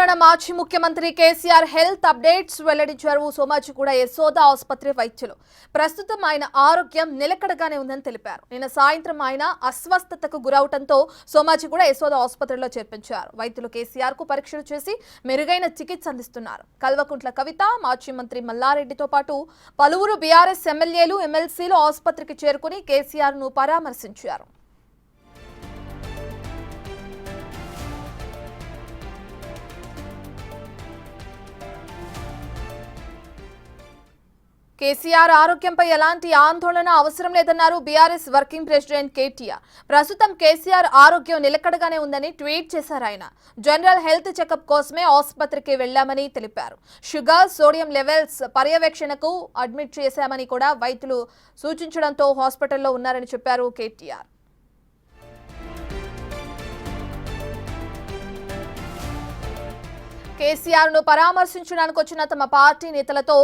తెలంగాణ మాజీ ముఖ్యమంత్రి KCR health updates వెల్లడించారు. సోమాజిగూడ యశోద ఆసుపత్రి వైద్యులు ప్రస్తుతం ఆయన ఆరోగ్యం నిలకడగానే ఉందని తెలిపారు. నిన్న సాయంత్రం ఆయన అస్వస్థతకు గురవడంతో సోమాజిగూడ యశోద ఆసుపత్రిలో చేర్పించారు. వైద్యులు కేసీఆర్ కు పరీక్షలు చేసి మెరుగైన చికిత్స అందిస్తున్నారు. కల్వకుంట్ల కవిత, మాజీ మంత్రి మల్లారెడ్డితో పాటు పలువురు బీఆర్ఎస్ ఎమ్మెల్యేలు, ఎమ్మెల్సీలు ఆసుపత్రికి చేరుకుని కేసీఆర్ ను పరామర్శించారు. కేసీఆర్ ఆరోగ్యంపై ఎలాంటి ఆందోళన అవసరం లేదన్నారు బీఆర్ఎస్ వర్కింగ్ ప్రెసిడెంట్ కేటీఆర్. ప్రస్తుతం కేసీఆర్ ఆరోగ్యం నిలకడగానే ఉందని ట్వీట్ చేశారు. ఆయన జనరల్ హెల్త్ చెకప్ కోసమే ఆసుపత్రికి వెళ్లామని తెలిపారు. షుగర్, సోడియం లెవెల్స్ పర్యవేక్షణకు అడ్మిట్ చేశామని కూడా వైద్యులు సూచించడంతో హాస్పిటల్లో ఉన్నారని చెప్పారు కేటీఆర్. కేసీఆర్ ను పరామర్శించడానికి వచ్చిన తమ పార్టీ నేతలతో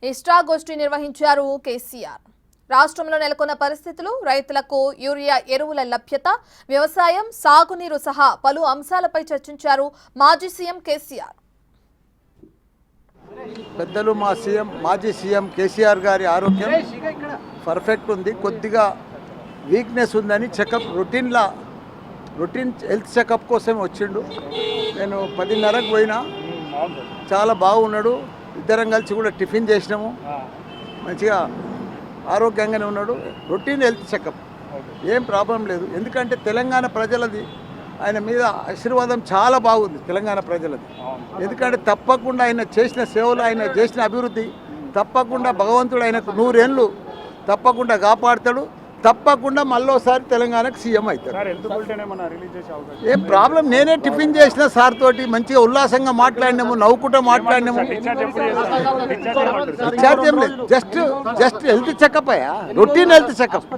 ఇష్టాగోష్ఠి నిర్వహించారు కేసీఆర్. రాష్ట్రంలో నెలకొన్న పరిస్థితులు, రైతులకు యూరియా ఎరువుల లభ్యత, వ్యవసాయం, సాగునీరు సహా పలు అంశాలపై చర్చించారు మాజీ సీఎం కేసీఆర్. పెద్దలు మాజీ సీఎం కేసీఆర్ గారి ఆరోగ్యం పర్ఫెక్ట్ ఉంది. కొద్దిగా వీక్నెస్ ఉందని చెకప్ రొటీన్ హెల్త్ చెకప్ కోసం వచ్చిండు. నేను 10:30కు పోయినా, చాలా బాగున్నాడు. ఇద్దరం కలిసి కూడా టిఫిన్ చేసినాము. మంచిగా ఆరోగ్యంగానే ఉన్నాడు. రొటీన్ హెల్త్ చెకప్, ఏం ప్రాబ్లం లేదు. ఎందుకంటే తెలంగాణ ప్రజలది ఆయన మీద ఆశీర్వాదం చాలా బాగుంది. తెలంగాణ ప్రజలది. ఎందుకంటే తప్పకుండా ఆయన చేసిన సేవలు, ఆయన చేసిన అభివృద్ధి తప్పకుండా భగవంతుడు ఆయనకు 100 ఏళ్ళు తప్పకుండా కాపాడుతాడు. తప్పకుండా మళ్ళోసారి తెలంగాణకు సీఎం అవుతారు. ఏం ప్రాబ్లం, నేనే టిఫిన్ చేసిన సార్ తోటి మంచిగా ఉల్లాసంగా మాట్లాడినాము, నవ్వుకుంటూ మాట్లాడినాము. డిశ్చార్జ్ ఏం లేదు, జస్ట్ హెల్త్ చెకప్ అయ్యా, రొటీన్ హెల్త్ చెకప్.